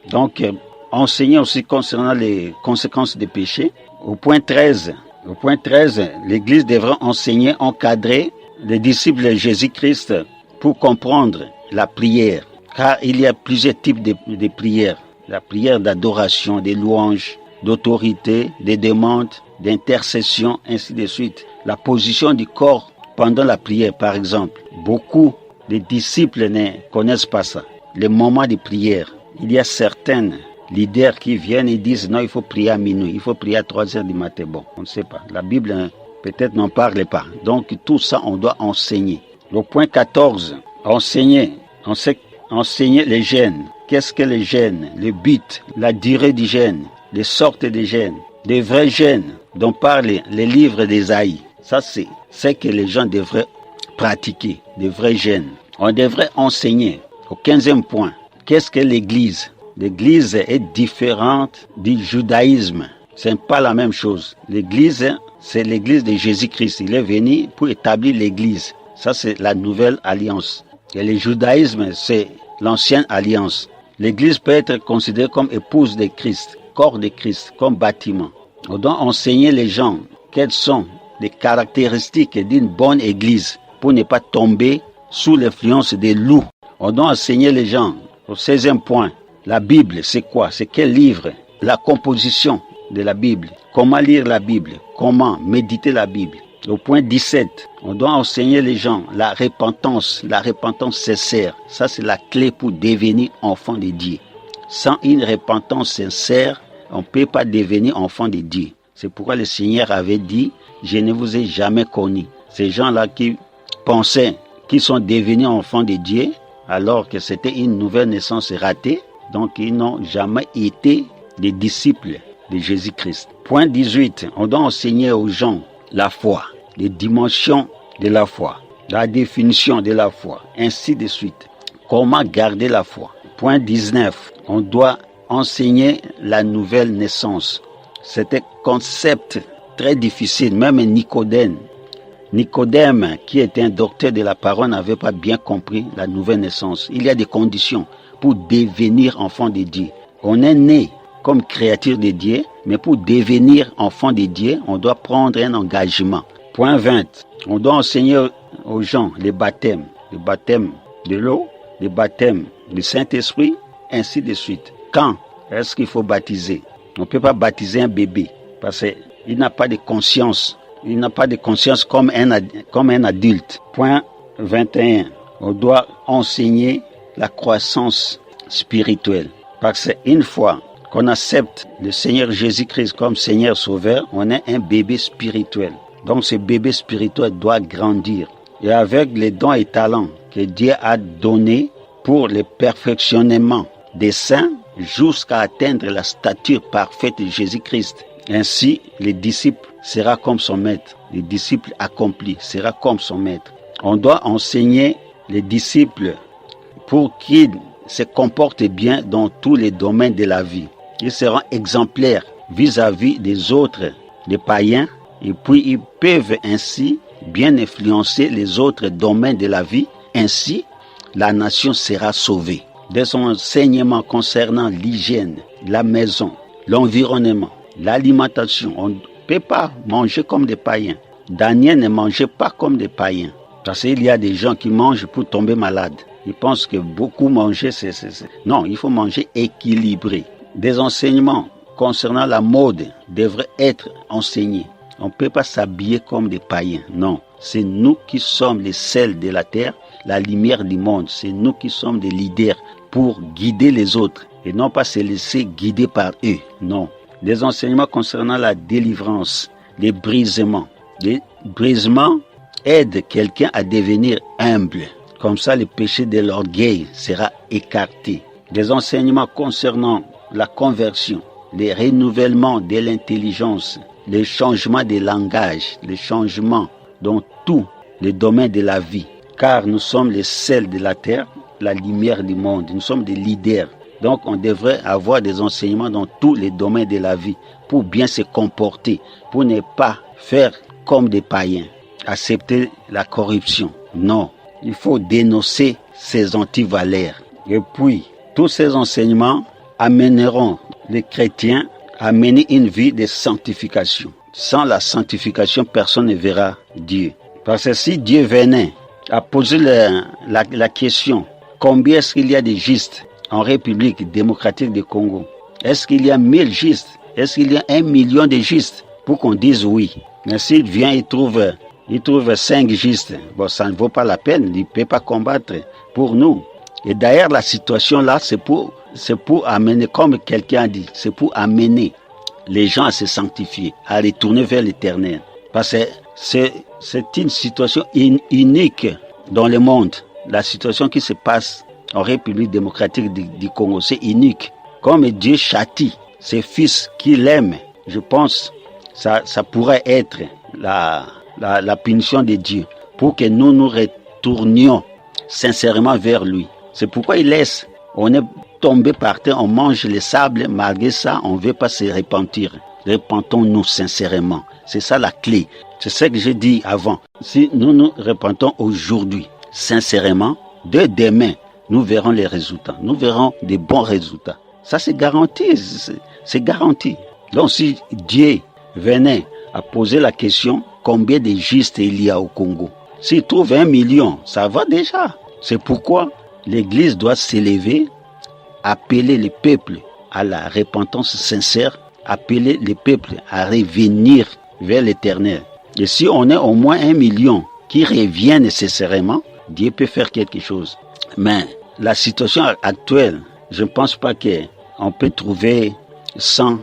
Donc, enseigner aussi concernant les conséquences des péchés. Au point 13, l'Église devra enseigner, encadrer les disciples de Jésus-Christ pour comprendre la prière. Car il y a plusieurs types de prières. La prière d'adoration, des louanges, d'autorité, des demandes, d'intercession, ainsi de suite. La position du corps pendant la prière, par exemple. Beaucoup de disciples ne connaissent pas ça. Les moments de prière. Il y a certains leaders qui viennent et disent non, il faut prier à minuit, il faut prier à 3 heures du matin. Bon, on ne sait pas. La Bible peut-être n'en parle pas. Donc tout ça, on doit enseigner. Le point 14, enseigner les jeûnes. Qu'est-ce que les jeûnes? Le but, la durée du jeûne, les sortes de jeûnes, des vrais jeûnes dont parlent les livres d'Ésaïe. Ça, c'est ce que les gens devraient pratiquer, des vrais jeûnes. On devrait enseigner. Au 15e point, qu'est-ce que l'Église? L'Église est différente du judaïsme. Ce n'est pas la même chose. L'Église, c'est l'Église de Jésus-Christ. Il est venu pour établir l'Église. Ça, c'est la nouvelle alliance. Et le judaïsme, c'est l'ancienne alliance. L'Église peut être considérée comme épouse de Christ, corps de Christ, comme bâtiment. On doit enseigner les gens quelles sont les caractéristiques d'une bonne Église pour ne pas tomber sous l'influence des loups. On doit enseigner les gens. Au 16e point, la Bible, c'est quoi? C'est quel livre? La composition de la Bible. Comment lire la Bible? Comment méditer la Bible? Au point 17, on doit enseigner les gens la repentance sincère. Ça, c'est la clé pour devenir enfant de Dieu. Sans une repentance sincère, on ne peut pas devenir enfant de Dieu. C'est pourquoi le Seigneur avait dit, je ne vous ai jamais connu. Ces gens-là qui pensaient qu'ils sont devenus enfants de Dieu, alors que c'était une nouvelle naissance ratée, donc ils n'ont jamais été des disciples de Jésus-Christ. Point 18, on doit enseigner aux gens la foi, les dimensions de la foi, la définition de la foi, ainsi de suite. Comment garder la foi? Point 19, on doit enseigner la nouvelle naissance. C'était un concept très difficile, même Nicodème, qui était un docteur de la parole, n'avait pas bien compris la nouvelle naissance. Il y a des conditions pour devenir enfant de Dieu. On est né comme créature de Dieu, mais pour devenir enfant de Dieu, on doit prendre un engagement. Point 20, on doit enseigner aux gens le baptême de l'eau, le baptême du Saint-Esprit, ainsi de suite. Quand est-ce qu'il faut baptiser? On ne peut pas baptiser un bébé parce qu'il n'a pas de conscience. Il n'a pas de conscience comme un adulte. Point 21. On doit enseigner la croissance spirituelle. Parce qu'une fois qu'on accepte le Seigneur Jésus-Christ comme Seigneur Sauveur, on est un bébé spirituel. Donc ce bébé spirituel doit grandir. Et avec les dons et talents que Dieu a donnés pour le perfectionnement des saints jusqu'à atteindre la stature parfaite de Jésus-Christ. Ainsi, le disciple sera comme son maître. Le disciple accompli sera comme son maître. On doit enseigner les disciples pour qu'ils se comportent bien dans tous les domaines de la vie. Ils seront exemplaires vis-à-vis des autres, des païens, et puis ils peuvent ainsi bien influencer les autres domaines de la vie. Ainsi, la nation sera sauvée. Dès son enseignement concernant l'hygiène, la maison, l'environnement, l'alimentation, on ne peut pas manger comme des païens. Daniel ne mangeait pas comme des païens. Parce qu'il y a des gens qui mangent pour tomber malades. Ils pensent que beaucoup manger, c'est... Non, il faut manger équilibré. Des enseignements concernant la mode devraient être enseignés. On ne peut pas s'habiller comme des païens. Non, c'est nous qui sommes les sels de la terre, la lumière du monde. C'est nous qui sommes des leaders pour guider les autres et non pas se laisser guider par eux. Non. Des enseignements concernant la délivrance, les brisements. Les brisements aident quelqu'un à devenir humble. Comme ça, le péché de l'orgueil sera écarté. Des enseignements concernant la conversion, les renouvellements de l'intelligence, les changements de langage, les changements dans tous les domaines de la vie. Car nous sommes les sels de la terre, la lumière du monde. Nous sommes des leaders. Donc on devrait avoir des enseignements dans tous les domaines de la vie pour bien se comporter, pour ne pas faire comme des païens, accepter la corruption. Non, il faut dénoncer ces antivaleurs. Et puis, tous ces enseignements amèneront les chrétiens à mener une vie de sanctification. Sans la sanctification, personne ne verra Dieu. Parce que si Dieu venait à poser la question, combien est-ce qu'il y a de justes en République démocratique du Congo? Est-ce qu'il y a 1000 justes? Est-ce qu'il y a 1 million de justes? Pour qu'on dise oui. Mais s'il vient, il trouve 5 justes. Bon, ça ne vaut pas la peine. Il ne peut pas combattre pour nous. Et d'ailleurs, la situation là, c'est pour amener, comme quelqu'un a dit, c'est pour amener les gens à se sanctifier, à retourner vers l'Éternel. Parce que c'est une situation unique dans le monde. La situation qui se passe en République démocratique du Congo, c'est unique. Comme Dieu châtie ses fils qu'il aime, je pense ça pourrait être la punition de Dieu pour que nous retournions sincèrement vers lui. C'est pourquoi il laisse, on est tombé par terre, on mange les sables, malgré ça, on ne veut pas se repentir. Repentons-nous sincèrement. C'est ça la clé. C'est ce que j'ai dit avant. Si nous nous repentons aujourd'hui, sincèrement, dès demain, nous verrons les résultats. Nous verrons des bons résultats. Ça, c'est garanti. C'est garanti. Donc, si Dieu venait à poser la question, combien de justes il y a au Congo? S'il trouve 1 million, ça va déjà. C'est pourquoi l'Église doit s'élever, appeler le peuple à la repentance sincère, appeler le peuple à revenir vers l'Éternel. Et si on est au moins 1 million qui revient nécessairement, Dieu peut faire quelque chose. Mais la situation actuelle, je ne pense pas qu'on peut trouver 100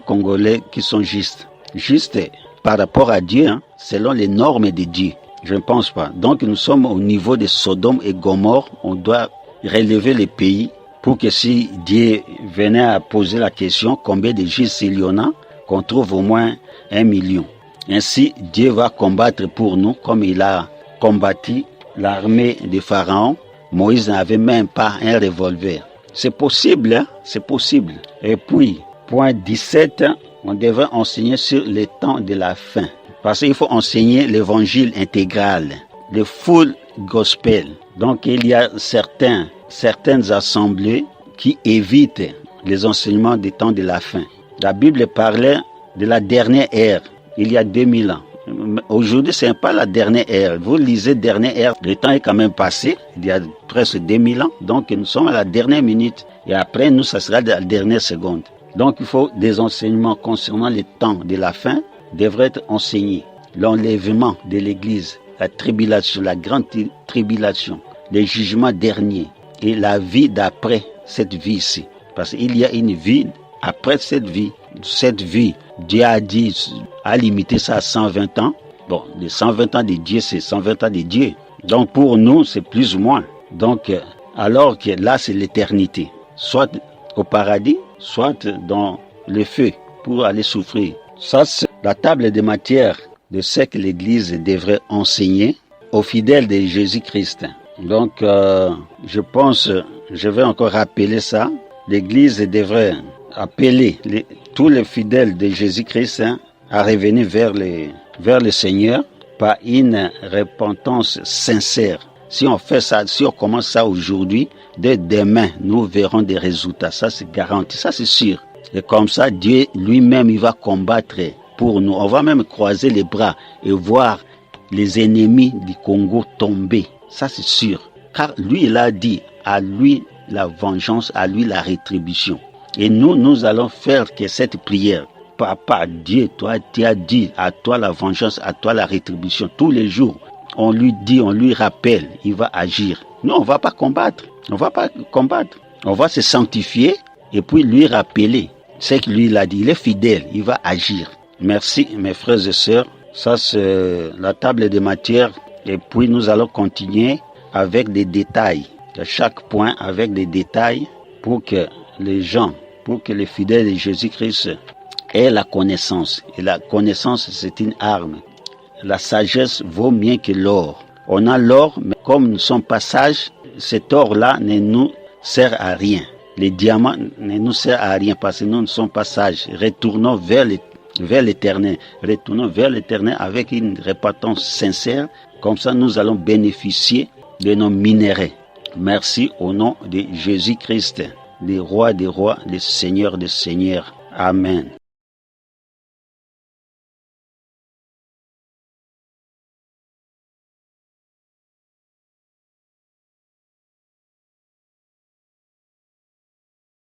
Congolais qui sont justes. Juste par rapport à Dieu, selon les normes de Dieu. Je ne pense pas. Donc nous sommes au niveau de Sodome et Gomorrhe. On doit relever les pays pour que si Dieu venait à poser la question, combien de justes il y en a, qu'on trouve au moins 1 million. Ainsi, Dieu va combattre pour nous comme il a combattu l'armée de Pharaon. Moïse n'avait même pas un revolver. C'est possible, c'est possible. Et puis, point 17, on devrait enseigner sur les temps de la fin. Parce qu'il faut enseigner l'évangile intégral, le full gospel. Donc il y a certaines assemblées qui évitent les enseignements des temps de la fin. La Bible parlait de la dernière ère, il y a 2000 ans. Aujourd'hui, ce n'est pas la dernière ère. Vous lisez dernière ère, le temps est quand même passé, il y a presque 2000 ans. Donc nous sommes à la dernière minute et après nous, ça sera la dernière seconde. Donc il faut des enseignements concernant les temps de la fin devraient être enseignés. L'enlèvement de l'Église, la tribulation, la grande tribulation, les jugements derniers et la vie d'après cette vie-ci. Parce qu'il y a une vie après cette vie. Cette vie, Dieu a dit, a limité ça à 120 ans. Bon, les 120 ans de Dieu, c'est 120 ans de Dieu. Donc pour nous, c'est plus ou moins. Donc, alors que là, c'est l'éternité. Soit au paradis, soit dans le feu pour aller souffrir. Ça, c'est la table des matières de ce que l'Église devrait enseigner aux fidèles de Jésus-Christ. Donc, je pense, je vais encore rappeler ça. L'Église devrait appeler tous les fidèles de Jésus-Christ à revenir vers le Seigneur par une repentance sincère. Si on fait ça, si on commence ça aujourd'hui, dès demain, nous verrons des résultats. Ça, c'est garanti, ça, c'est sûr. Et comme ça, Dieu lui-même, il va combattre pour nous. On va même croiser les bras et voir les ennemis du Congo tomber. Ça, c'est sûr. Car lui, il a dit, à lui la vengeance, à lui la rétribution. Et nous allons faire que cette prière. Papa, Dieu, toi, tu as dit, à toi la vengeance, à toi la rétribution. Tous les jours, on lui dit, on lui rappelle, il va agir. Nous, on ne va pas combattre. On ne va pas combattre. On va se sanctifier et puis lui rappeler ce que lui il a dit. Il est fidèle, il va agir. Merci, mes frères et sœurs. Ça, c'est la table des matières. Et puis, nous allons continuer avec des détails. De chaque point, avec des détails pour que les gens, pour que les fidèles de Jésus-Christ aient la connaissance. Et la connaissance, c'est une arme. La sagesse vaut mieux que l'or. On a l'or, mais comme nous ne sommes pas sages, cet or-là ne nous sert à rien. Les diamants ne nous servent à rien parce que nous ne sommes pas sages. Retournons vers l'Éternel. Retournons vers l'Éternel avec une repentance sincère. Comme ça, nous allons bénéficier de nos minéraux. Merci au nom de Jésus-Christ. des rois des rois, des seigneurs des seigneurs. Amen.